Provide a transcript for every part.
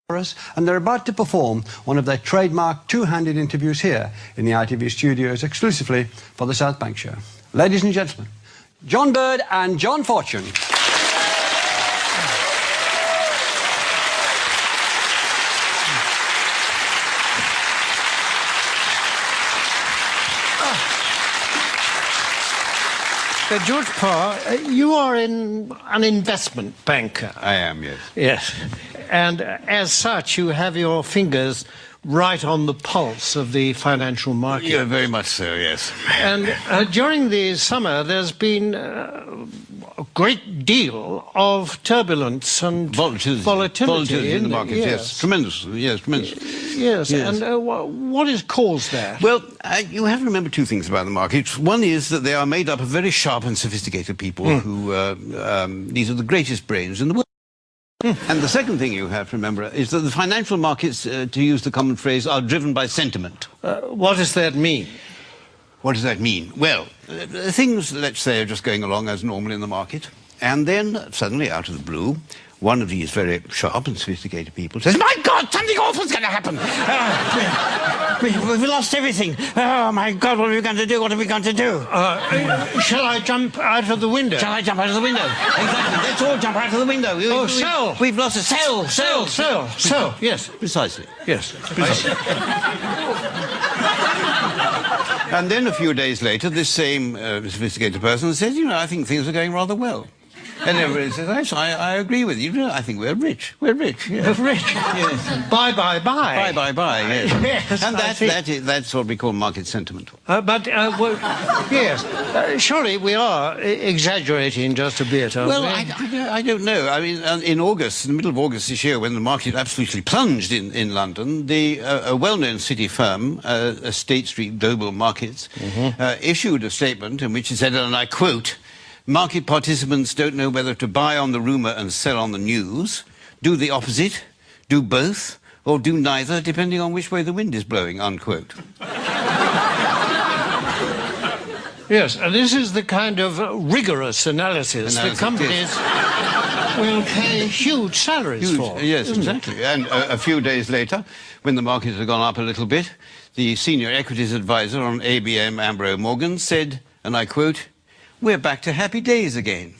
and they're about to perform one of their trademark two-handed interviews here in the ITV studios exclusively for the South Bank Show. Ladies and gentlemen, John Bird and John Fortune. George Parr, you are an investment banker. I am, yes. Yes. And as such, you have your fingers right on the pulse of the financial market. Yeah, very much so, yes. And during the summer, there's been a great deal of turbulence and volatility in the market, yes. Tremendous, yes, tremendous. Yes, and what is caused that? Well, you have to remember two things about the market. One is that they are made up of very sharp and sophisticated people who, these are the greatest brains in the world. And the second thing you have to remember is that the financial markets, to use the common phrase, are driven by sentiment. What does that mean? What does that mean? Well, things, let's say, are just going along as normal in the market, and then suddenly, out of the blue, one of these very sharp and sophisticated people says, "My God, something awful's going to happen! We've lost everything. Oh, my God, what are we going to do? What are we going to do? Shall I jump out of the window? Shall I jump out of the window? Exactly. Let's all jump out of the window. Sell! We've lost a sell. Yes. Precisely. Yes. And then a few days later, this same sophisticated person says, "You know, I think things are going rather well." And everybody says, "Yes, I agree with you. I think we're rich. We're rich. Yes. Rich. Yes. Bye. Yes. Yes. And that's what we call market sentiment. Yes. Surely we are exaggerating just a bit, aren't well, we? I don't know. I mean, in the middle of August this year, when the market absolutely plunged in London, a well-known city firm, State Street Global Markets, issued a statement in which it said, and I quote, "Market participants don't know whether to buy on the rumour and sell on the news, do the opposite, do both, or do neither, depending on which way the wind is blowing," unquote. Yes, and this is the kind of rigorous analysis that companies will pay huge salaries for. Yes, exactly. And a few days later, when the markets had gone up a little bit, the senior equities advisor on ABM Ambro Morgan said, and I quote, "We're back to happy days again."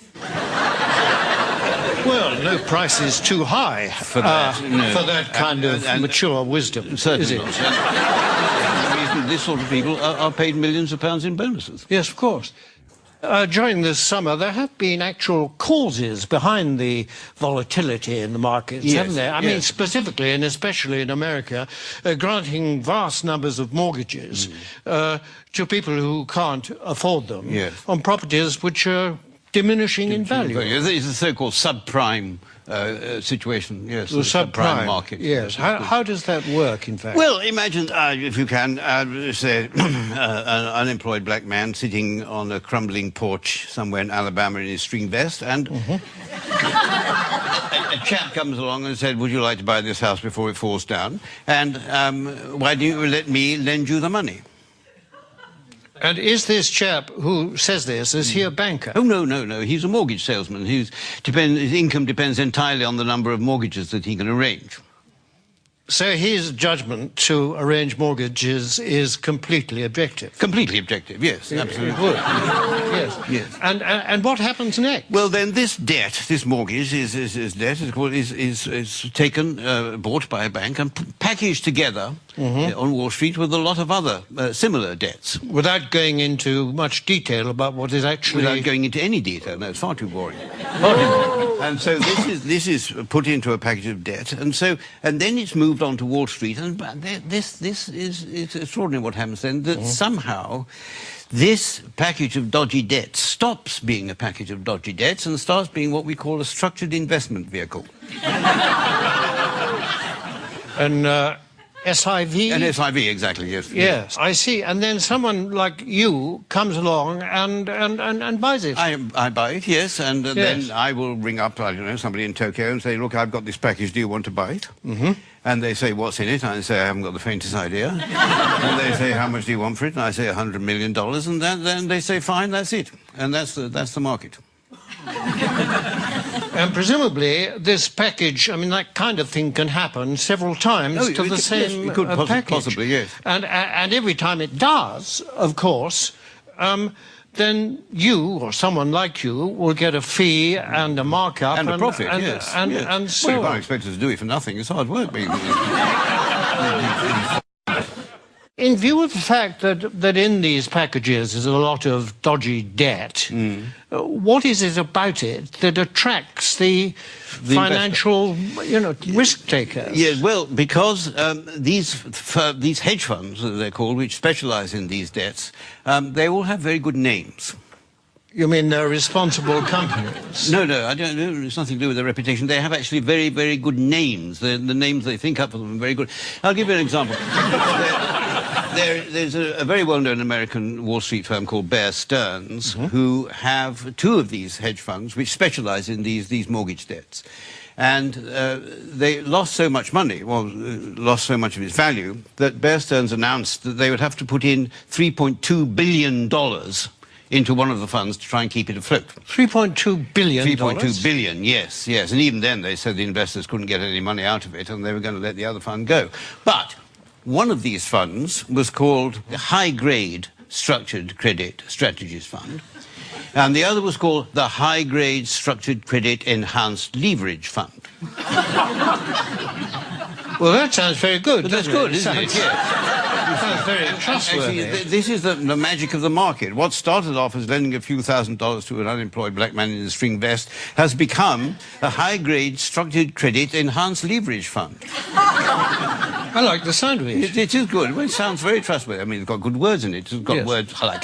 Well, no price is too high for that kind of mature wisdom, certainly is it? The reason this sort of people are paid millions of pounds in bonuses. Yes, of course. During this summer, there have been actual causes behind the volatility in the markets, haven't there? I mean, specifically and especially in America, granting vast numbers of mortgages to people who can't afford them on properties which are diminishing in value. It's the so-called subprime situation, yes. The subprime market. Yes. How does that work, in fact? Well, imagine, if you can, say, an unemployed black man sitting on a crumbling porch somewhere in Alabama in his string vest, and a chap comes along and said, "Would you like to buy this house before it falls down? And why don't you let me lend you the money?" And is this chap who says this, is he a banker? Oh, no. He's a mortgage salesman. His income depends entirely on the number of mortgages that he can arrange. So his judgment to arrange mortgages is completely objective? Completely objective, yes, absolutely. Yes. And what happens next? Well, then this debt, this mortgage, is taken, bought by a bank and packaged together on Wall Street with a lot of other similar debts. Without going into much detail about what is actually... Without going into any detail, no, it's far too boring. And so this is put into a package of debt, and then it's moved on to Wall Street, and this is extraordinary what happens then, that somehow this package of dodgy debts stops being a package of dodgy debts and starts being what we call a structured investment vehicle. And SIV? An SIV, exactly, yes. Yes, I see. And then someone like you comes along and buys it. I buy it, yes, and then I will ring up, I don't know, somebody in Tokyo and say, "Look, I've got this package, do you want to buy it?" And they say, "What's in it?" And I say, "I haven't got the faintest idea." And they say, "How much do you want for it?" And I say, $100 million, and then they say, "Fine, that's it." And that's the market. And presumably this package, I mean, that kind of thing can happen several times to the same yes, it could package. Possibly, yes. And every time it does, of course, then you or someone like you will get a fee and a markup and a profit, yes. And so well, you can't expect us to do it for nothing. It's hard work. In view of the fact that in these packages is a lot of dodgy debt, what is it about it that attracts the financial, risk takers? Yeah, well, because these hedge funds, as they're called, which specialise in these debts, they all have very good names. You mean they're responsible companies? No, I don't. It's nothing to do with their reputation. They have actually very, very good names. The names they think up for them are very good. I'll give you an example. There's a very well-known American Wall Street firm called Bear Stearns, who have two of these hedge funds which specialise in these mortgage debts. And they lost so much money, lost so much of its value, that Bear Stearns announced that they would have to put in $3.2 billion into one of the funds to try and keep it afloat. $3.2 billion? 3.2 billion, yes. And even then they said the investors couldn't get any money out of it and they were going to let the other fund go. But one of these funds was called the High Grade Structured Credit Strategies Fund, and the other was called the High Grade Structured Credit Enhanced Leverage Fund. Well, that sounds very good. But that's good, isn't it? It sounds very trustworthy. Actually, this is the magic of the market. What started off as lending a few $1,000s to an unemployed black man in a string vest has become a high-grade structured credit enhanced leverage fund. I like the sound of it. It is good. Well, it sounds very trustworthy. I mean, it's got good words in it. It's got words like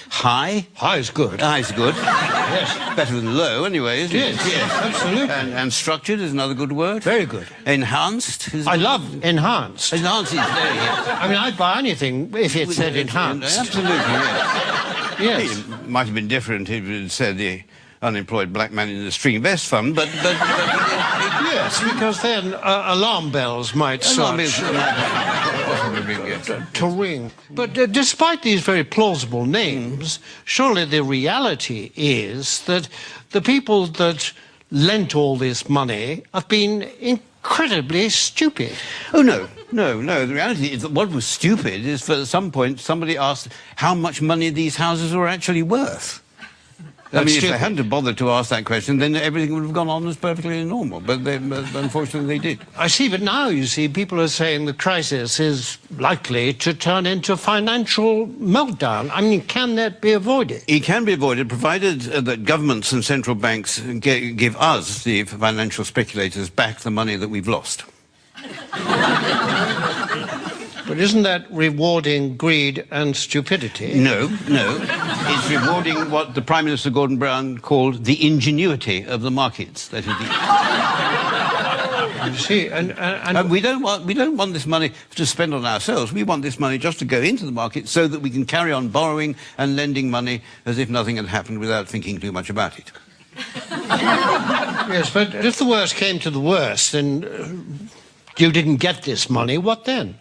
high. High is good. High is good. Yes. Better than low, anyway, isn't it? Yes, absolutely. And structured is another good word. Very good. Enhanced is... I love enhanced. Enhanced is very... I mean, I'd buy anything if it said enhanced. Absolutely, yes. Yes. It might have been different if it said the unemployed black man in the string vest fund, but yes, because then alarm bells might start to ring. But despite these very plausible names, surely the reality is that the people that lent all this money have been incredibly stupid. Oh, no. The reality is that what was stupid is, for some point, somebody asked how much money these houses were actually worth. I mean, if they hadn't bothered to ask that question, then everything would have gone on as perfectly normal. But unfortunately, they did. I see, but now, you see, people are saying the crisis is likely to turn into financial meltdown. I mean, can that be avoided? It can be avoided, provided that governments and central banks give us, the financial speculators, back the money that we've lost. But isn't that rewarding greed and stupidity? No. It's rewarding what the Prime Minister Gordon Brown called the ingenuity of the markets. That is You see, and we don't want this money to spend on ourselves. We want this money just to go into the market so that we can carry on borrowing and lending money as if nothing had happened without thinking too much about it. Yes, but if the worst came to the worst and you didn't get this money, what then?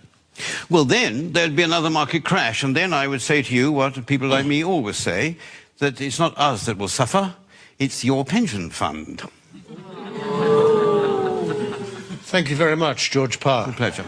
Well, then there'd be another market crash, and then I would say to you what people like me always say, that it's not us that will suffer, it's your pension fund. Thank you very much, George Parr. A pleasure.